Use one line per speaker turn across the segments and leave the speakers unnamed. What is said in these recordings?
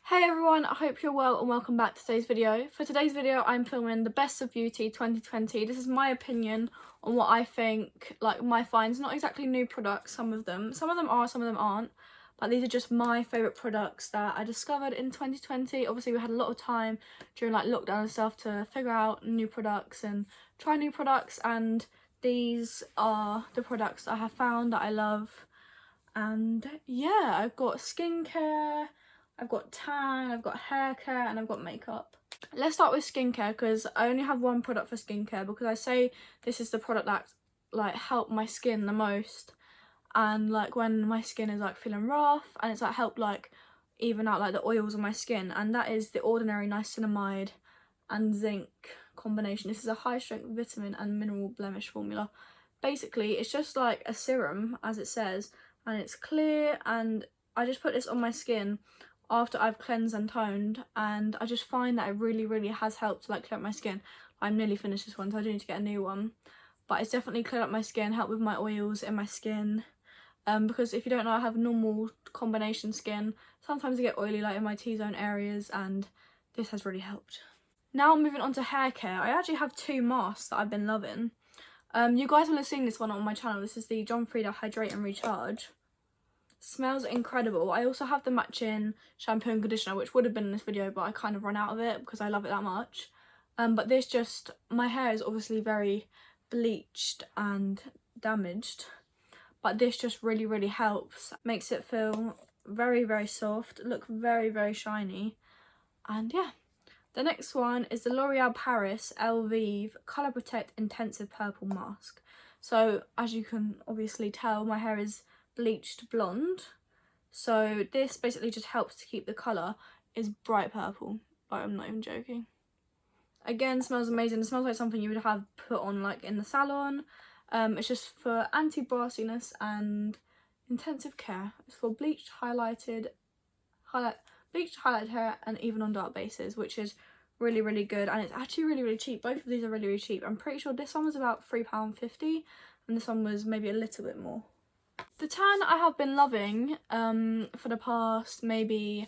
Hey everyone, I hope you're well and welcome back to today's video. For today's video, I'm filming the Best of Beauty 2020. This is my opinion on what I think, like my finds, not exactly new products, some of them are, some of them aren't, but these are just my favourite products that I discovered in 2020. Obviously we had a lot of time during like lockdown and stuff to figure out new products and try new products, and these are the products that I have found that I love. And yeah, I've got skincare, I've got tan, I've got hair care, and I've got makeup. Let's start with skincare because I only have one product for skincare, because I say this is the product that like helped my skin the most, and like when my skin is like feeling rough, and it's like helped like even out like the oils on my skin, and that is the Ordinary Niacinamide and Zinc combination. This is a high strength vitamin and mineral blemish formula. Basically it's just like a serum, as it says, and it's clear, and I just put this on my skin after I've cleansed and toned, and I just find that it really has helped to like clear up my skin. I'm nearly finished this one, so I do need to get a new one, but it's definitely cleared up my skin, helped with my oils in my skin, because if you don't know, I have normal combination skin. Sometimes I get oily like in my T-zone areas, and this has really helped. Now moving on to hair care, I actually have two masks that I've been loving. You guys will have seen this one on my channel. This is the Frieda Hydrate and Recharge. Smells incredible. I also have the matching shampoo and conditioner, which would have been in this video, but I kind of run out of it because I love it that much. But this just, my hair is obviously very bleached and damaged, but this just really helps. Makes it feel very soft, look very shiny, and yeah. The next one is the L'Oreal Paris Elvive Colour Protect Intensive Purple Mask. So as you can obviously tell, my hair is bleached blonde, so this basically just helps to keep the colour is bright purple. Like, I'm not even joking. Again, smells amazing. It smells like something you would have put on like in the salon. It's just for anti-brassiness and intensive care. It's for bleached highlighted hair, and even on dark bases, which is really good, and it's actually really cheap. Both of these are really cheap. I'm pretty sure this one was about £3.50 and this one was maybe a little bit more. The tan I have been loving for the past maybe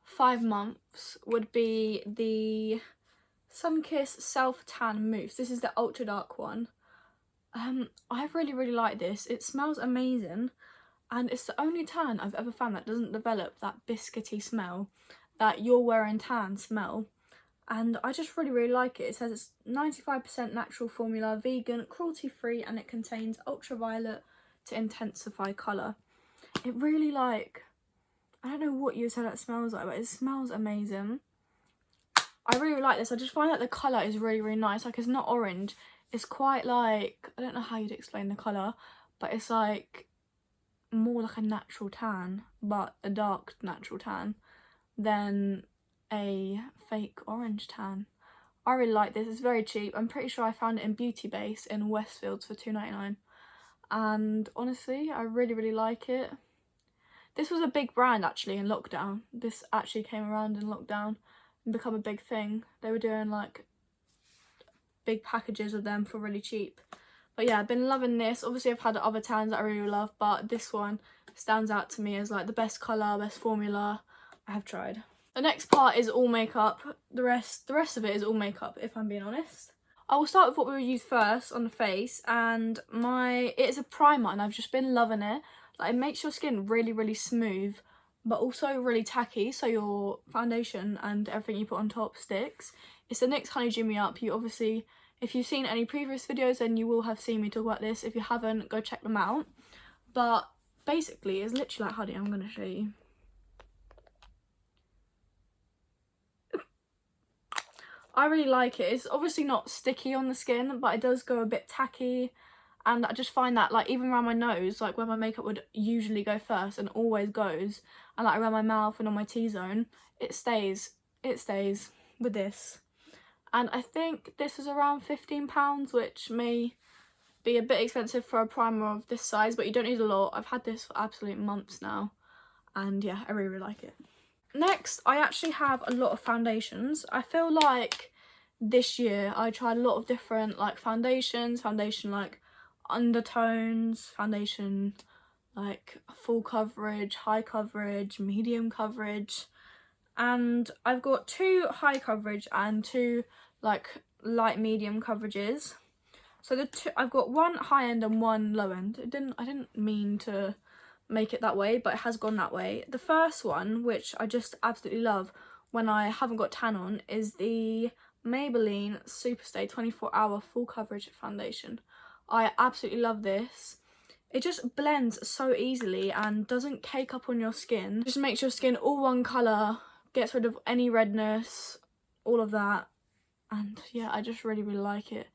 5 months would be the Sunkissed Self Tan Mousse. This is the ultra dark one. I really like this. It smells amazing, and it's the only tan I've ever found that doesn't develop that biscuity smell that You're Wearing Tan smell, and I just really like it. It says it's 95% natural formula, vegan, cruelty free, and it contains ultraviolet to intensify colour. It really, like, I don't know what you said that smells like, but it smells amazing. I really like this. I just find that the colour is really nice. Like, it's not orange, it's quite like, I don't know how you'd explain the colour, but it's like more like a natural tan, but a dark natural tan, than a fake orange tan. I really like this. It's very cheap. I'm pretty sure I found it in Beauty Base in Westfields for £2.99, and honestly I really like it. This was a big brand actually in lockdown. This actually came around in lockdown and become a big thing. They were doing like big packages of them for really cheap. But yeah, I've been loving this. Obviously I've had other tans that I really love, but this one stands out to me as like the best colour, best formula I have tried. The next part is all makeup. The rest of it is all makeup, if I'm being honest. I will start with what we will use first on the face, and it is a primer, and I've just been loving it. Like, it makes your skin really smooth, but also really tacky, so your foundation and everything you put on top sticks. It's the NYX Honey Jimmy Up. You obviously, if you've seen any previous videos, then you will have seen me talk about this. If you haven't, go check them out. But basically it's literally like honey. I'm going to show you. I really like it. It's obviously not sticky on the skin, but it does go a bit tacky, and I just find that like even around my nose, like where my makeup would usually go first and always goes, and like around my mouth and on my T-zone, it stays with this. And I think this is around £15, which may be a bit expensive for a primer of this size, but you don't need a lot. I've had this for absolute months now, and yeah, I really like it. Next, I actually have a lot of foundations. I feel like this year I tried a lot of different like foundation like undertones, foundation like full coverage, high coverage, medium coverage, and I've got 2 high coverage and 2 like light medium coverages. So I've got 1 high end and 1 low end. I didn't mean to make it that way, but it has gone that way. The first one, which I just absolutely love when I haven't got tan on, is the Maybelline Superstay 24-hour full coverage foundation. I absolutely love this. It just blends so easily and doesn't cake up on your skin. Just makes your skin all one colour, gets rid of any redness, all of that. And yeah, I just really like it.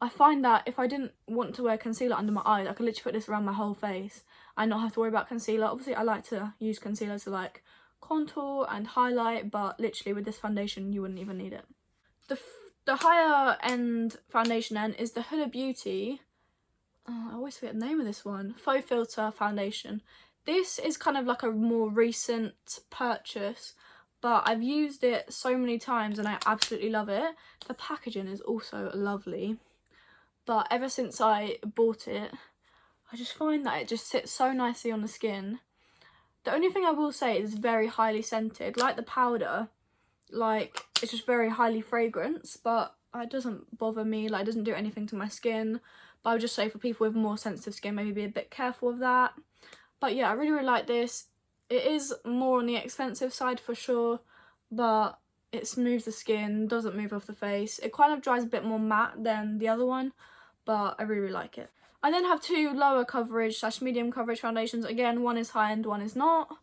I find that if I didn't want to wear concealer under my eyes, I could literally put this around my whole face and not have to worry about concealer. Obviously, I like to use concealer to like contour and highlight, but literally with this foundation, you wouldn't even need it. The higher end foundation then is the Hula Beauty. I always forget the name of this one. Faux Filter foundation. This is kind of like a more recent purchase, but I've used it so many times and I absolutely love it. The packaging is also lovely, but ever since I bought it, I just find that it just sits so nicely on the skin. The only thing I will say is very highly scented. Like the powder, like it's just very highly fragrance, but it doesn't bother me. Like it doesn't do anything to my skin. But I would just say for people with more sensitive skin, maybe be a bit careful of that. But yeah, I really like this. It is more on the expensive side for sure, but it smooths the skin, doesn't move off the face. It kind of dries a bit more matte than the other one, but I really like it. I then have 2 lower coverage / medium coverage foundations. Again, one is high end, one is not.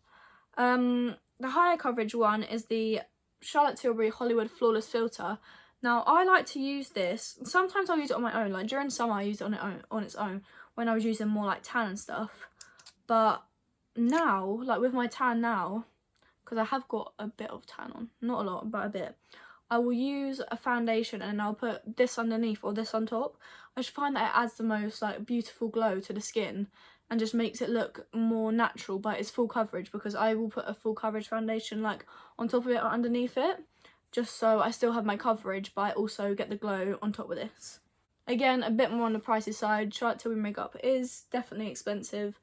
The higher coverage one is the Charlotte Tilbury Hollywood Flawless Filter. Now, I like to use this. Sometimes I'll use it on my own. Like during summer, I used it on its own when I was using more like tan and stuff. But now, like with my tan now, because I have got a bit of tan on, not a lot, but a bit, I will use a foundation and I'll put this underneath or this on top. I just find that it adds the most like beautiful glow to the skin and just makes it look more natural, but it's full coverage, because I will put a full coverage foundation like on top of it or underneath it, just so I still have my coverage, but I also get the glow on top of this. Again, a bit more on the pricey side. Charlotte Tilbury makeup is definitely expensive,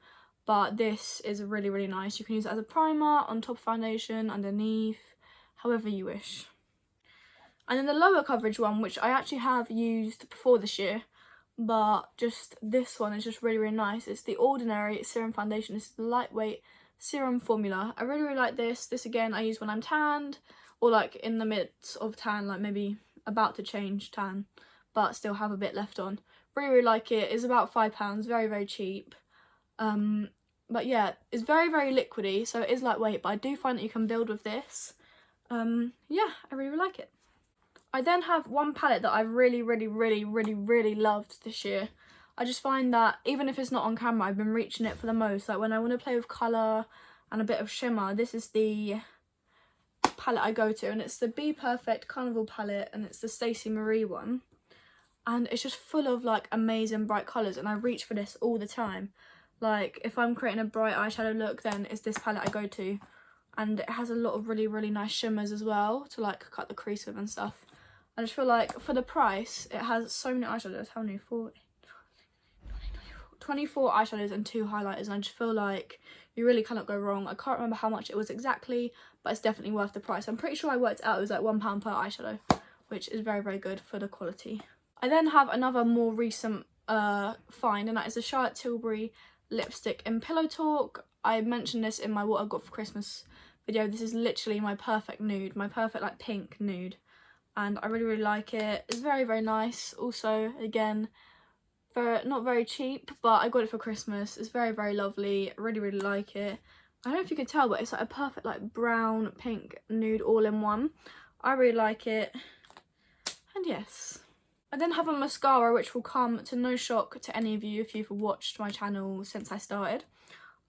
but this is really nice. You can use it as a primer, on top of foundation, underneath, however you wish. And then the lower coverage one, which I actually have used before this year, but just this one is just really nice. It's the Ordinary Serum Foundation. This is the lightweight serum formula. I really like this. This again I use when I'm tanned, or like in the midst of tan, like maybe about to change tan, but still have a bit left on. Really like it. It's about £5, very cheap. But yeah, it's very liquidy, so it is lightweight, but I do find that you can build with this. Yeah, I really like it. I then have one palette that I've really loved this year. I just find that even if it's not on camera, I've been reaching it for the most. Like when I want to play with colour and a bit of shimmer, this is the palette I go to, and it's the Be Perfect Carnival palette, and it's the Stacey Marie one. And it's just full of like amazing bright colours, and I reach for this all the time. Like if I'm creating a bright eyeshadow look, then it's this palette I go to. And it has a lot of really nice shimmers as well to like cut the crease with and stuff. I just feel like for the price, it has so many eyeshadows. How many? 24 eyeshadows and 2 highlighters, and I just feel like you really cannot go wrong. I can't remember how much it was exactly, but it's definitely worth the price. I'm pretty sure I worked out it was like £1 per eyeshadow, which is very good for the quality. I then have another more recent find, and that is the Charlotte Tilbury lipstick in Pillow Talk. I mentioned this in my What I Got for Christmas video. This is literally my perfect nude, my perfect like pink nude, and I really like it. It's very nice. Also, again, not very cheap, but I got it for Christmas. It's very lovely. I really like it. I don't know if you can tell, but it's like a perfect like brown pink nude all in one. I really like it. And yes, I then have a mascara which will come to no shock to any of you if you've watched my channel since I started.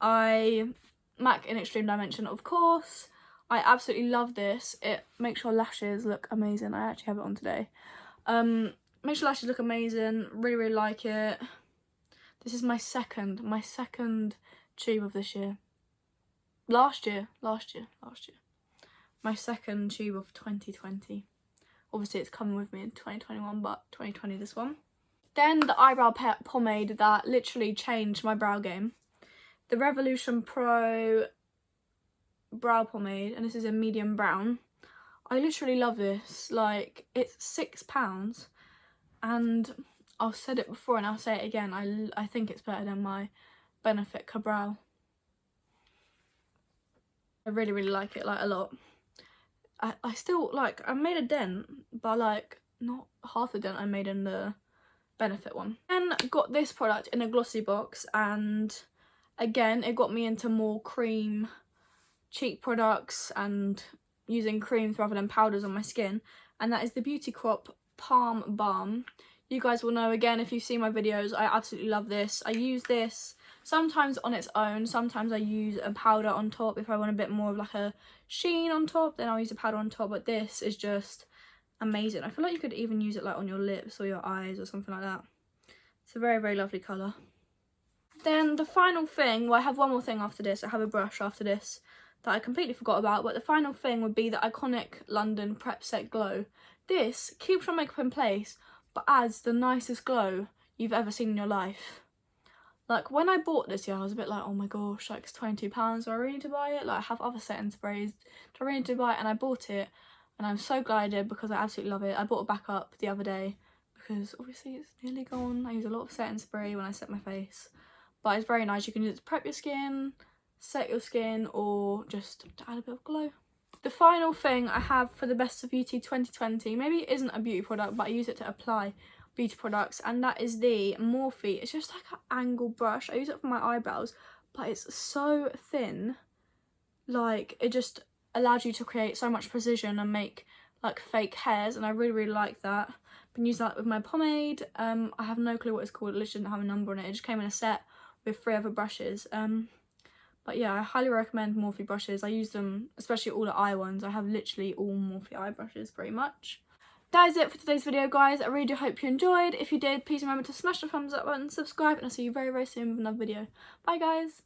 MAC in Extreme Dimension, of course. I absolutely love this. It makes your lashes look amazing. I actually have it on today. Makes your lashes look amazing. Really like it. This is my second tube of this year. Last year. My second tube of 2020. Obviously it's coming with me in 2021, but 2020 this one. Then the eyebrow pomade that literally changed my brow game. The Revolution Pro brow pomade, and this is in medium brown. I literally love this. Like, it's £6, and I've said it before and I'll say it again, I think it's better than my Benefit Brow. I really, really like it, like, a lot. I still, like, I made a dent, but, like, not half the dent I made in the Benefit one. Then got this product in a glossy box, and again, it got me into more cream, cheek products and using creams rather than powders on my skin, and that is the Beauty Crop Palm Balm. You guys will know, again, if you've seen my videos, I absolutely love this. I use this sometimes on its own, sometimes I use a powder on top. If I want a bit more of like a sheen on top, then I'll use a powder on top, but this is just amazing. I feel like you could even use it like on your lips or your eyes or something like that. It's a very, very lovely colour. Then the final thing, well, I have one more thing after this, I have a brush after this that I completely forgot about, but the final thing would be the iconic London Prep Set Glow. This keeps your makeup in place, but adds the nicest glow you've ever seen in your life. Like, when I bought this, yeah, I was a bit like, oh my gosh, like, it's £22, do I really need to buy it? Like, I have other setting sprays, do I really need to buy it? And I bought it, and I'm so glad I did, because I absolutely love it. I bought it back up the other day, because obviously it's nearly gone. I use a lot of setting spray when I set my face, but it's very nice. You can use it to prep your skin, set your skin, or just to add a bit of glow. The final thing I have for the Best of Beauty 2020, maybe it isn't a beauty product, but I use it to apply beauty products, and that is the Morphe. It's just like an angle brush. I use it for my eyebrows, but it's so thin. Like, it just allows you to create so much precision and make like fake hairs, and I really, really like that. I've been using that with my pomade. I have no clue what it's called. It literally didn't have a number on it. It just came in a set with 3 other brushes. But yeah, I highly recommend Morphe brushes. I use them, especially all the eye ones. I have literally all Morphe eye brushes pretty much. That is it for today's video, guys. I really do hope you enjoyed. If you did, please remember to smash the thumbs up button, subscribe, and I'll see you very, very soon with another video. Bye, guys.